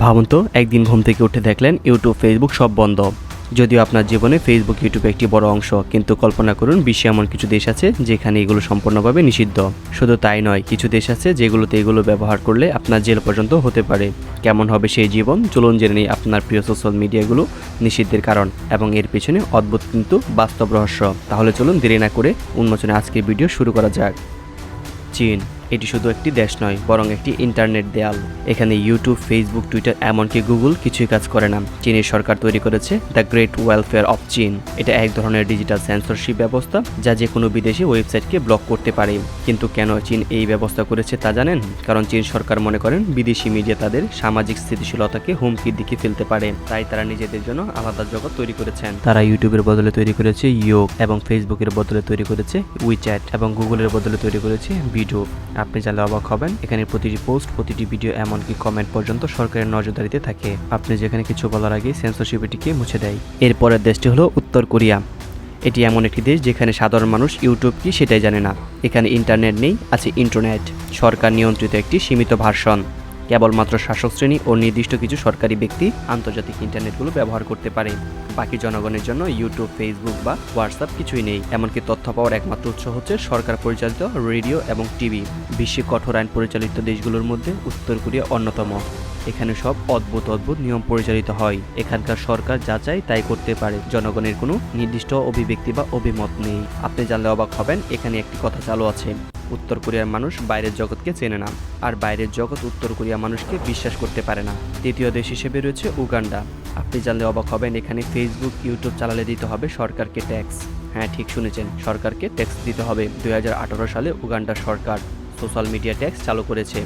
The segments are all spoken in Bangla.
ভাবুন তো, একদিন ঘুম থেকে উঠে দেখলেন ইউটিউব, ফেসবুক সব বন্ধ। যদিও আপনার জীবনে ফেসবুক, ইউটিউব একটি বড় অংশ, কিন্তু কল্পনা করুন বিশ্বে এমন কিছু দেশ আছে যেখানে এগুলো সম্পূর্ণভাবে নিষিদ্ধ। শুধু তাই নয়, কিছু দেশ আছে যেগুলোতে এগুলো ব্যবহার করলে আপনার জেল পর্যন্ত হতে পারে। কেমন হবে সেই জীবন? চলুন জেনে নিই আপনার প্রিয় সোশ্যাল মিডিয়াগুলো নিষিদ্ধের কারণ এবং এর পেছনে অদ্ভুত কিন্তু বাস্তব রহস্য। তাহলে চলুন দেরি না করে উন্মোচনে আজকের ভিডিও শুরু করা যাক। চীন এটি শুধু একটি দেশ নয়, বরং একটি ইন্টারনেট দেয়াল। এখানে ইউটিউব, ফেসবুক, টুইটার, এমনকি গুগল কিছুই কাজ করে না। চীনের সরকার তৈরি করেছে দ্য গ্রেট ওয়েলফেয়ার অফ চীন। এটা এক ধরনের ডিজিটাল সেন্সরশিপ ব্যবস্থা যা যে কোনো বিদেশি ওয়েবসাইটকে ব্লক করতে পারে। কিন্তু কেন চীন এই ব্যবস্থা করেছে তা জানেন? কারণ চীন সরকার মনে করেন বিদেশি মিডিয়া তাদের সামাজিক স্থিতিশীলতাকে হুমকির দিকে ফেলতে পারে। তাই তারা নিজেদের জন্য আলাদা জগৎ তৈরি করেছেন। তারা ইউটিউবের বদলে তৈরি করেছে ইয়োগ, এবং ফেসবুকের বদলে তৈরি করেছে উইচ্যাট, এবং গুগলের বদলে তৈরি করেছে ভিডিও। আপনি জানলে অবাক হবেন, এখানে প্রতিটি পোস্ট, প্রতিটি ভিডিও, এমনকি কমেন্ট পর্যন্ত সরকারের নজরদারিতে থাকে। আপনি যেখানে কিছু বলার আগে সেন্সরশিপ এটিকে মুছে দেয়। এরপরের দেশটি হলো উত্তর কোরিয়া। এটি এমন একটি দেশ যেখানে সাধারণ মানুষ ইউটিউব কি সেটাই জানে না। এখানে ইন্টারনেট নেই, আছে ইন্টারনেট, সরকার নিয়ন্ত্রিত একটি সীমিত ভার্সন। কেবলমাত্র শাসক শ্রেণী ও নির্দিষ্ট কিছু সরকারি ব্যক্তি আন্তর্জাতিক ইন্টারনেটগুলো ব্যবহার করতে পারে। বাকি জনগণের জন্য ইউটিউব, ফেসবুক বা হোয়াটসঅ্যাপ কিছুই নেই। এমনকি তথ্য পাওয়ার একমাত্র উৎস হচ্ছে সরকার পরিচালিত রেডিও এবং টিভি। বিশ্বে কঠোর আইন পরিচালিত দেশগুলোর মধ্যে উত্তর কোরিয়া অন্যতম। এখানে সব অদ্ভুত নিয়ম পরিচালিত হয়। এখানকার সরকার যা চায় তাই করতে পারে। জনগণের কোনো নির্দিষ্ট অভিব্যক্তি বা অভিমত নেই। আপনি জানলে অবাক হবেন, এখানে একটি কথা চালু আছে: উত্তর কোরিয়ার মানুষ বাইরের জগৎকে চেনে না, আর বাইরের জগৎ উত্তর কোরিয়া মানুষকে বিশ্বাস করতে পারে না। তৃতীয় দেশ হিসেবে রয়েছে উগান্ডা। আপনি জানলে অবাক হবেন, এখানে ফেসবুক, ইউটিউব চালালে দিতে হবে সরকারকে ট্যাক্স। হ্যাঁ, ঠিক শুনেছেন, সরকারকে ট্যাক্স দিতে হবে। 2018 সালে উগান্ডার সরকার সোশ্যাল মিডিয়া ট্যাক্স চালু করেছে,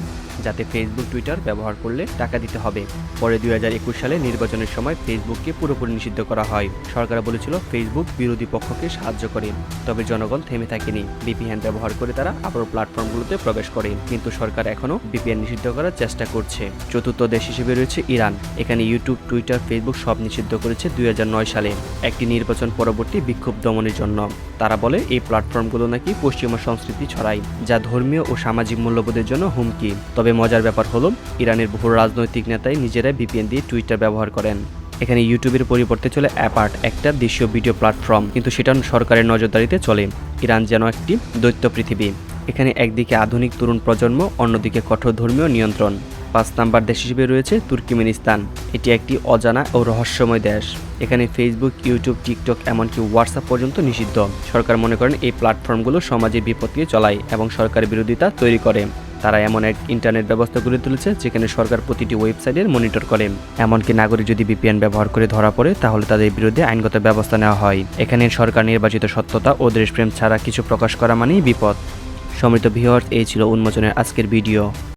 যাতে ফেসবুক, টুইটার ব্যবহার করলে টাকা দিতে হবে। পরে 2021 সালে নির্বাচনের সময় ফেসবুককে পুরোপুরি নিষিদ্ধ করা হয়। সরকার বলেছিল ফেসবুক বিরোধী পক্ষকে সাহায্য করে। তবে জনগণ থেমে থাকেনি। ভিপিএন ব্যবহার করে তারা আবার প্ল্যাটফর্মগুলোতে প্রবেশ করে। কিন্তু সরকার এখনও ভিপিএন নিষিদ্ধ করার চেষ্টা করছে। চতুর্থ দেশ হিসেবে রয়েছে ইরান। এখানে ইউটিউব, টুইটার, ফেসবুক সব নিষিদ্ধ করেছে 2009 সালে, একটি নির্বাচন পরবর্তী বিক্ষোভ দমনের জন্য। তারা বলে এই প্ল্যাটফর্মগুলো নাকি পশ্চিমা সংস্কৃতি ছড়ায়, যা ধর্মীয় ও সামাজিক মূল্যবোধের জন্য হুমকি। তবে মজার ব্যাপার হলো, ইরানের বহু রাজনৈতিক নেতাই নিজেরাই ভিপিএন দিয়ে টুইটার ব্যবহার করেন। এখানে ইউটিউবের পরিবর্তে চলে অ্যাপার্ট, একটা দেশীয় ভিডিও প্ল্যাটফর্ম, কিন্তু সেটা সরকারের নজরদারিতে চলে। ইরান যেন একটি দৈত্য পৃথিবী। এখানে একদিকে আধুনিক তরুণ প্রজন্ম, অন্যদিকে কঠোর ধর্মীয় নিয়ন্ত্রণ। 5 নাম্বার দেশ হিসেবে রয়েছে তুর্কমেনিস্তান। এটি একটি অজানা ও রহস্যময় দেশ। এখানে ফেসবুক, ইউটিউব, টিকটক, এমনকি হোয়াটসঅ্যাপ পর্যন্ত নিষিদ্ধ। সরকার মনে করেন এই প্ল্যাটফর্মগুলো সমাজে বিপদকে চলায় এবং সরকার বিরোধিতা তৈরি করে। তারা এমন এক ইন্টারনেট ব্যবস্থা গড়ে তুলেছে যেখানে সরকার প্রতিটি ওয়েবসাইটের মনিটর করে। এমনকি নাগরিক যদি ভিপিএন ব্যবহার করে ধরা পড়ে, তাহলে তাদের বিরুদ্ধে আইনগত ব্যবস্থা নেওয়া হয়। এখানে সরকার নির্বাচিত সত্যতা ও দেশপ্রেম ছাড়া কিছু প্রকাশ করা মানেই বিপদ। সম্মানিত ভিউয়ার্স, এই ছিল উন্মোচনের আজকের ভিডিও।